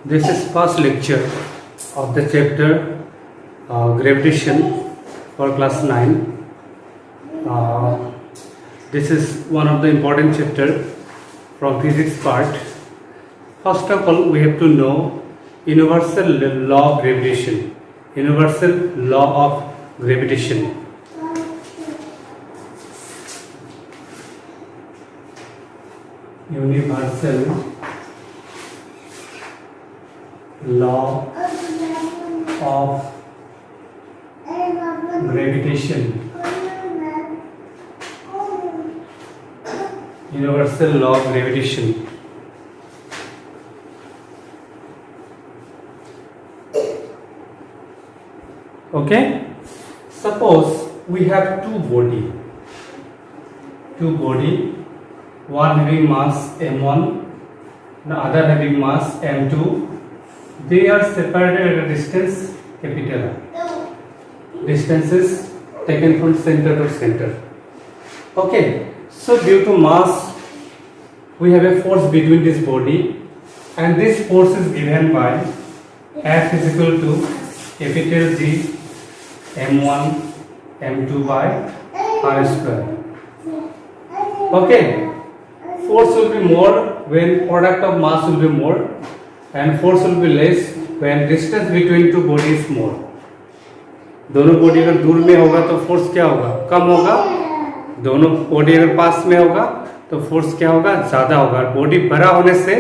This is first lecture of the chapter gravitation for class 9. This is one of the important chapter from physics part. First of all, we have to know universal law of gravitation. Universal law of gravitation. Universal law of gravitation. Universal law of gravitation. Okay, suppose we have two body, one having mass m1, the other having mass m2. They are separated at a distance capital R. Distance is taken from center to center. Okay, so due to mass, we have a force between this body, and this force is given by F is equal to capital G m1 m2 by r square. Okay, force will be more when product of mass will be more, and force will be less when distance between two bodies is more. दोनों body अगर दूर में होगा तो force क्या होगा? कम होगा. दोनों बॉडी अगर पास में होगा तो फोर्स क्या होगा? ज़्यादा होगा. बॉडी बड़ा होने से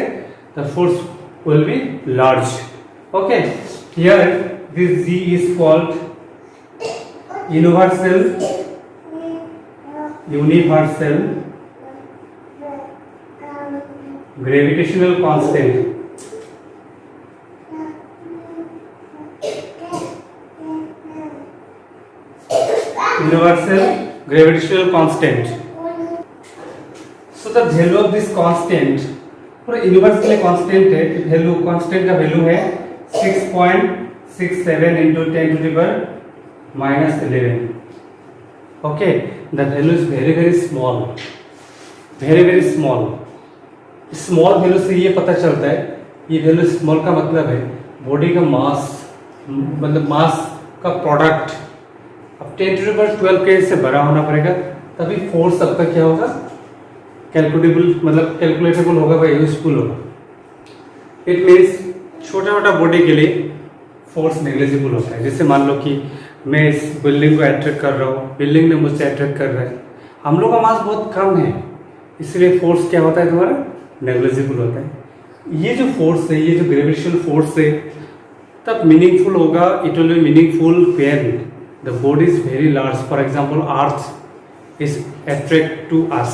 the force will be large. Okay, here this G is called universal gravitational constant. Universal gravitational constant. So the value of this constant पूरा universally constant है. value constant का value है 6.67 into 10 to the power minus 11. Okay, the value is very small, very small. Small value से ये पता चलता है, ये वैल्यू स्मॉल का मतलब है बॉडी का मास, मतलब मास का प्रोडक्ट अब 10 to the power 12 के से बड़ा होना पड़ेगा, तभी फोर्स आपका क्या होगा? कैलकुलेबल, मतलब कैलकुलेटेबल होगा, भाई यूजफुल होगा. इट मीन्स छोटा छोटा बॉडी के लिए फोर्स नेग्लिजिबल होता है. जैसे मान लो कि मैं इस बिल्डिंग को अट्रैक्ट कर रहा हूँ, बिल्डिंग ने मुझसे अट्रैक्ट कर रहा है, हम लोग का मास बहुत कम है, इसलिए फोर्स क्या होता है तुम्हारा? नेग्लिजिबल होता है. ये जो फोर्स है, ये जो ग्रेविटेशनल फोर्स है, तब मीनिंगफुल होगा. It will be meaningful when the body is very large. For example earth is attract to us.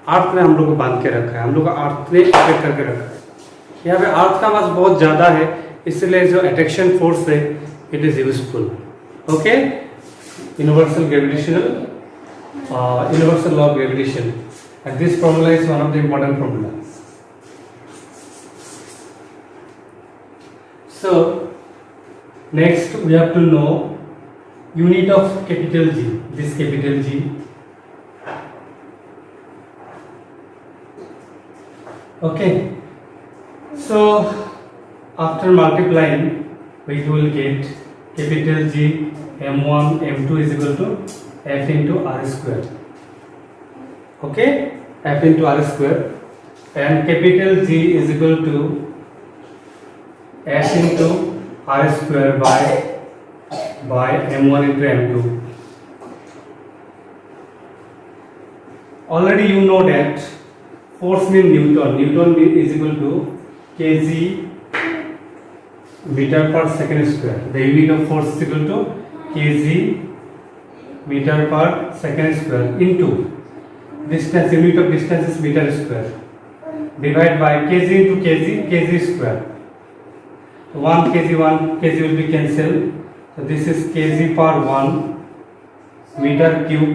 Earth ने हम लोग को बांध के रखा है, हम लोग का अर्थ ने अट्रैक्ट करके रखा है. यहाँ पे अर्थ का मास बहुत ज़्यादा है, इसलिए जो अट्रैक्शन फोर्स है it is useful. Okay, universal law of gravitation. And this formula is one of the important formulas. So next we have to know unit of capital G. This capital G. Okay. So after multiplying, we will get capital G m1 m2 is equal to f into r square. Okay, f into r square, and capital G is equal to s into r square by m1 into m2. Already you know that force means Newton is equal to kg meter per second square. The unit of force is equal to kg meter per second square into distance. Unit of distance is meter square. Divide by kg into kg square. 1 kg will be cancelled. So this is kg per 1 meter cube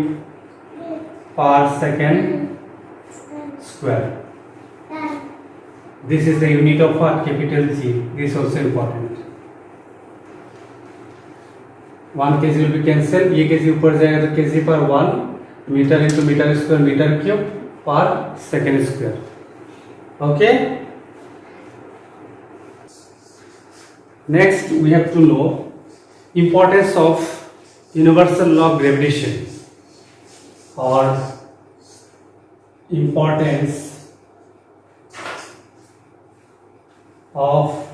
per second square. This is the unit of what? Capital G. This is also important. 1 kg will be cancelled. ये kg ऊपर जाएगा तो kg per 1 metre into metre square metre cube per second square. Okay, Next, we have to know importance of universal law of gravitation or importance of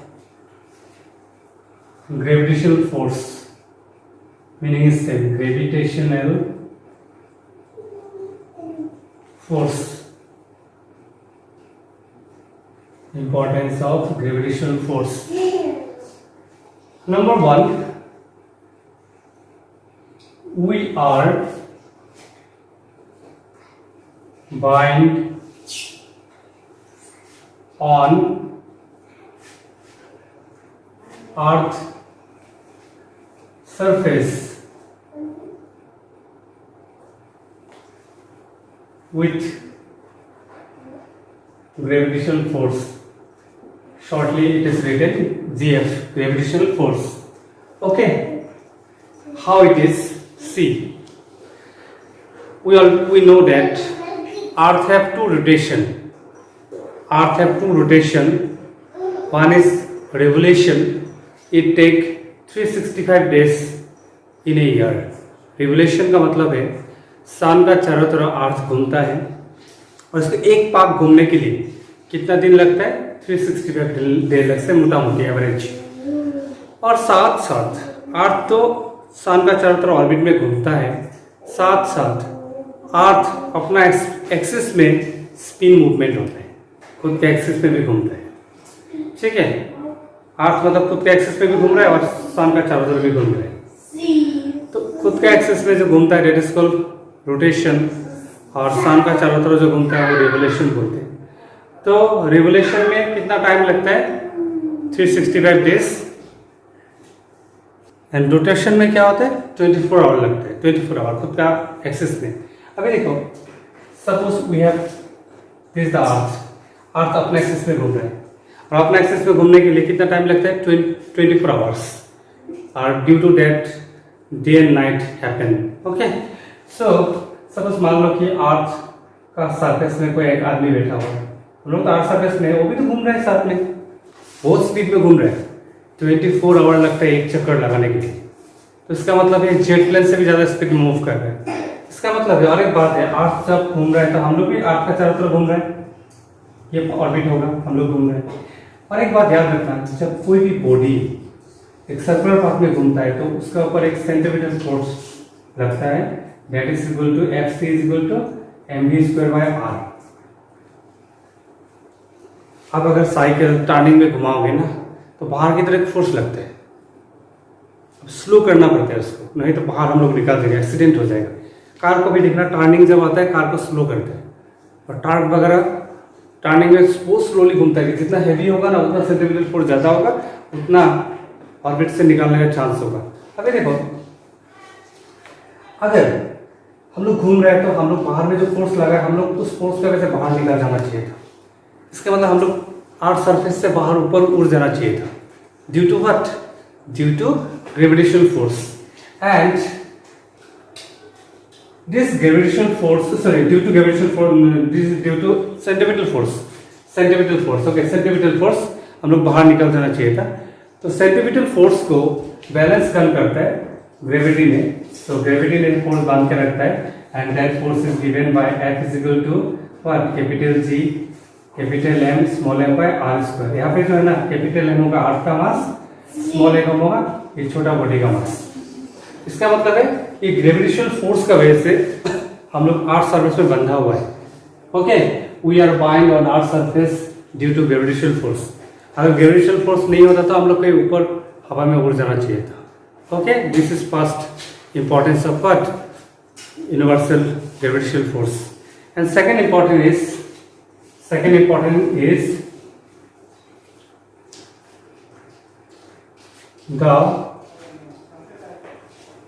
gravitational force, meaning is same, gravitational force. Importance of gravitational force. Number one, we are bind on earth surface with gravitational force. Shortly it is written GF, gravitational force. Okay, how it is? See, we know that earth have two rotation. Earth have two rotation. One is revolution. It take 365 days in a year. Revolution का मतलब है सन का चारों तरफ अर्थ घूमता है और इसको एक पाक घूमने के लिए कितना दिन लगता है? 365 डे लगता है मोटा मोटी एवरेज। और साथ साथ अर्थ तो सन का चारों तरफ ऑर्बिट में घूमता है, साथ साथ अर्थ अपना एक्सिस में स्पिन मूवमेंट होता है, खुद के एक्सिस में भी घूमता है। ठीक है, अर्थ मतलब खुद के एक्सिस में भी घूम रहा है और सन का चारों तरफ भी घूम रहा है। तो खुद के एक्सिस में जो घूमता है डेट इज कॉल्ड रोटेशन और सन का चारों तरफ जो घूमता है वो रिवोल्यूशन बोलते हैं। तो रिवोल्यूशन में कितना टाइम लगता है? 365 डेज। एंड रोटेशन में क्या होता है? 24 आवर लगता है, 24 आवर खुद का एक्सिस में। अभी देखो, suppose we have this the earth, earth अपने एक्सिस में घूम रहा है और अपने एक्सिस में घूमने के लिए कितना टाइम लगता है? 24 आवर्स। और due to that day and night happen. Okay, so suppose मान लो कि अर्थ का सरफेस में कोई एक आदमी बैठा हुआ है, हम लोग तो अर्थ सरफेस में, वो भी तो घूम रहा है साथ में, बहुत स्पीड में घूम रहा है। 24 आवर लगता है एक चक्कर लगाने के लिए। तो इसका मतलब है जेट प्लेन से भी ज़्यादा स्पीड में मूव कर रहा है। इसका मतलब है, और एक बात है, अर्थ जब घूम रहा है तो हम लोग भी अर्थ का चारों तरफ घूम रहे हैं, ये ऑर्बिट होगा, हम लोग घूम रहे हैं। और एक बात याद रखना, जब कोई भी बॉडी एक सर्कुलर पाथ में घूमता है तो उसका ऊपर एक सेंट्रीपिटल फोर्स लगता है, that is equal to Fc is equal to mv²/r। अब अगर साइकिल टर्निंग में घुमाओगे ना तो बाहर की तरफ फोर्स लगता है, अब स्लो करना पड़ता है उसको, नहीं तो बाहर हम लोग निकाल देंगे, एक्सीडेंट हो जाएगा। कार को भी देखना, टर्निंग जब आता है कार को स्लो करता है, और टार्क वगैरह टर्निंग में बहुत स्लोली घूमता है कि जितना हैवी होगा ना उतना सेंट्रीपिटल फोर्स ज़्यादा होगा, उतना ऑर्बिट से निकालने का चांस होगा। अभी देखो, अगर हम लोग घूम रहे हैं तो हम लोग बाहर में जो फोर्स लगा है, हम लोग उस फोर्स का वैसे बाहर निकल जाना चाहिए था। इसका मतलब हम लोग अर्थ सरफेस से बाहर ऊपर उड़ जाना चाहिए था। Due to what? Due to gravitational force. And this gravitational force, sorry, due to gravitational force, this is due to centripetal force. Centripetal force, okay, centripetal force हम लोग बाहर निकल जाना चाहिए था। तो सेंट्रीपिटल फोर्स को बैलेंस कौन करता है? ग्रेविटी ने। तो ग्रेविटी ने फोर्स बांध के रखता है, and that force is given by F is equal to what? Capital G capital M small m by r²। यहाँ पे जो है ना, कैपिटल M होगा अर्थ का मास, स्मॉल m होगा ये छोटा बॉडी का मास। इसका मतलब है कि ग्रेविटेशनल फोर्स का वजह से हम लोग अर्थ सरफेस में बंधा हुआ है। Okay, we are bind on earth surface due to gravitational force. अगर ग्रेविटेशनल फोर्स नहीं होता तो हम लोग कहीं ऊपर हवा में उड़ जाना चाहिए था। Okay, this is first importance of what? Universal gravitational force. And second important is the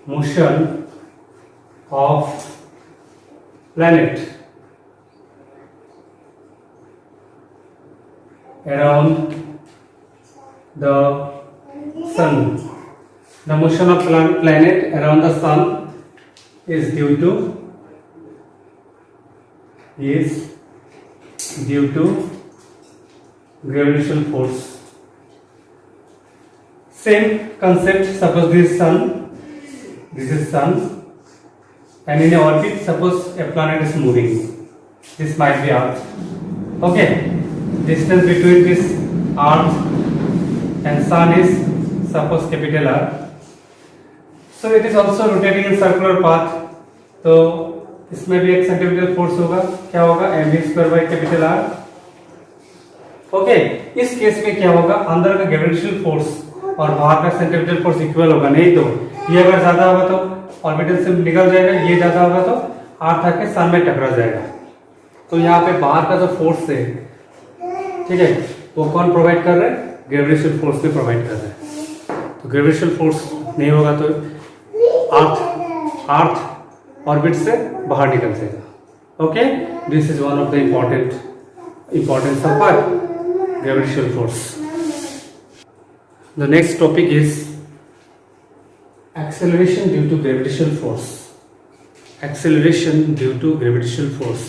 motion of planet around the sun. The motion of planet around the sun is due to gravitational force. Same concept, suppose this is sun, and in a orbit, suppose a planet is moving. This might be Earth. Okay, distance between this Earth and sun is suppose capital R. So it is also rotating in circular path. तो इसमें भी एक centrifugal force होगा, क्या होगा, mv square by capital R. Okay, इस case में क्या होगा, अंदर का ग्रेविटेशनल फोर्स और बाहर का सेंट्रीफ्यूगल फोर्स इक्वल होगा. नहीं तो ये अगर ज्यादा होगा तो ऑर्बिटल से निकल जाएगा, ये ज्यादा होगा तो अर्थ आके सन में टकरा जाएगा. तो यहाँ पे बाहर का जो फोर्स है, ठीक है, वो कौन प्रोवाइड कर रहा है, ग्रेविटेशनल फोर्स भी प्रोवाइड कर रहा है. तो ग्रेविटेशनल फोर्स नहीं होगा तो अर्थ ऑर्बिट से बाहर निकल जाएगा. Okay, this is one of the importance of gravitational force. The next topic is acceleration due to gravitational force. Acceleration due to gravitational force.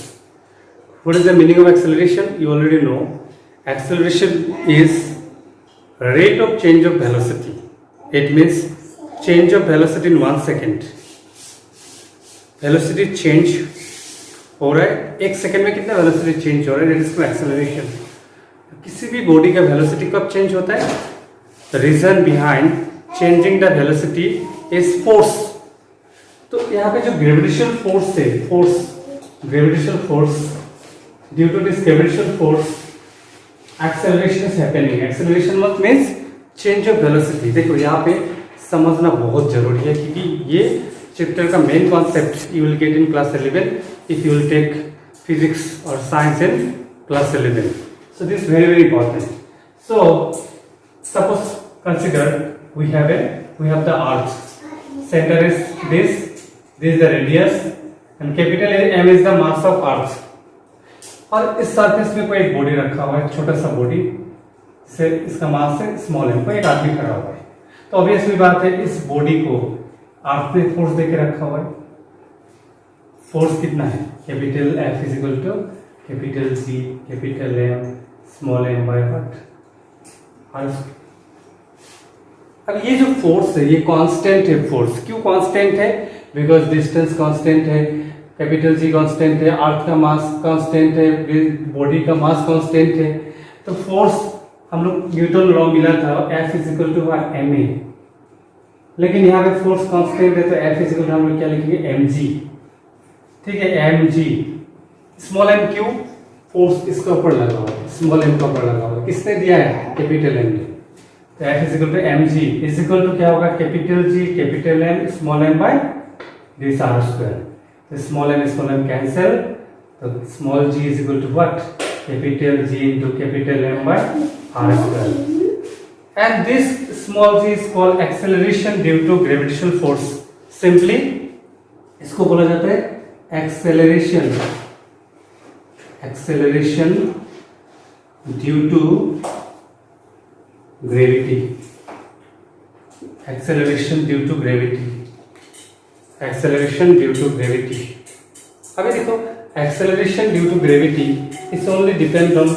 What is the meaning of acceleration? You already know. Acceleration is rate of change of velocity. It means change of velocity in 1 second. Velocity change हो रहा है 1 second में, कितना velocity change हो रहा है, that is called acceleration. किसी भी बॉडी का velocity कब change होता है? The reason behind changing the velocity is force. तो यहाँ पे जो gravitational force है, gravitational force, due to this gravitational force, acceleration is happening. Acceleration what means change of velocity. देखो यहाँ पे समझना बहुत जरूरी है, क्योंकि ये चैप्टर का main concept you will get in class 11 if you will take physics or science in class 11. So this is very important. So suppose consider we have the earth, center is this is the radius and capital M is the mass of earth. और इस surface में कोई एक body रखा हुआ है, छोटा सा बॉडी से, इसका मास है स्मॉल m, कोई एक आदमी खड़ा हुआ है. तो ऑब्वियसली बात है, इस बॉडी को अर्थ ने फोर्स देके रखा हुआ है. फोर्स कितना है, capital F is equal to capital G capital M small m by what. अब ये जो फोर्स है ये कांस्टेंट है. फोर्स क्यों कांस्टेंट है, बिकॉज डिस्टेंस कांस्टेंट है, कैपिटल G कांस्टेंट है, अर्थ का मास कांस्टेंट है, बॉडी का मास कांस्टेंट है. तो फोर्स हम लोग न्यूटन लॉ मिला था, F is equal to ma, लेकिन यहाँ पे फोर्स कांस्टेंट है तो F इज इक्वल टू हम लोग क्या लिखेंगे, mg. ठीक है, mg. स्मॉल m क्यों, फोर्स इसके ऊपर लगा हुआ है, स्मॉल m के ऊपर लगा हुआ है, किसने दिया है, कैपिटल M ने. तो F is equal to mg is equal to क्या होगा, capital G capital M small m by this r square. तो स्मॉल m कैंसिल, तो small g is equal to what, capital G into capital M by r square. And this small g is called acceleration due to gravitational force. Simply इसको बोला जाता है acceleration due to gravity. Acceleration due to gravity. अभी देखो, acceleration due to gravity is only depend on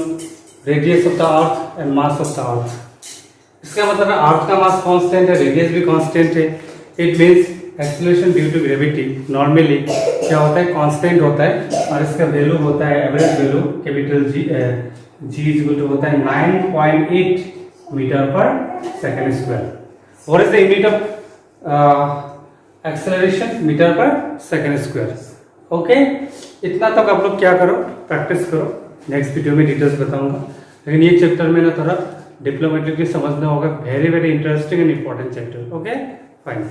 radius of the earth and mass of the earth. इसका मतलब है earth का मास कांस्टेंट है, रेडियस भी कांस्टेंट है. It means acceleration due to gravity normally क्या होता है, कांस्टेंट होता है, और इसका वैल्यू होता है, average value capital G is equal to होता है 9.8 metre per second square. What is the unit of acceleration, metre per second square. Okay, इतना तक आप लोग क्या करो, प्रैक्टिस करो. नेक्स्ट वीडियो में डिटेल्स बताऊंगा, लेकिन ये चैप्टर में ना थोड़ा डिप्लोमेटिकली समझना होगा. Very interesting and important chapter. Okay, fine.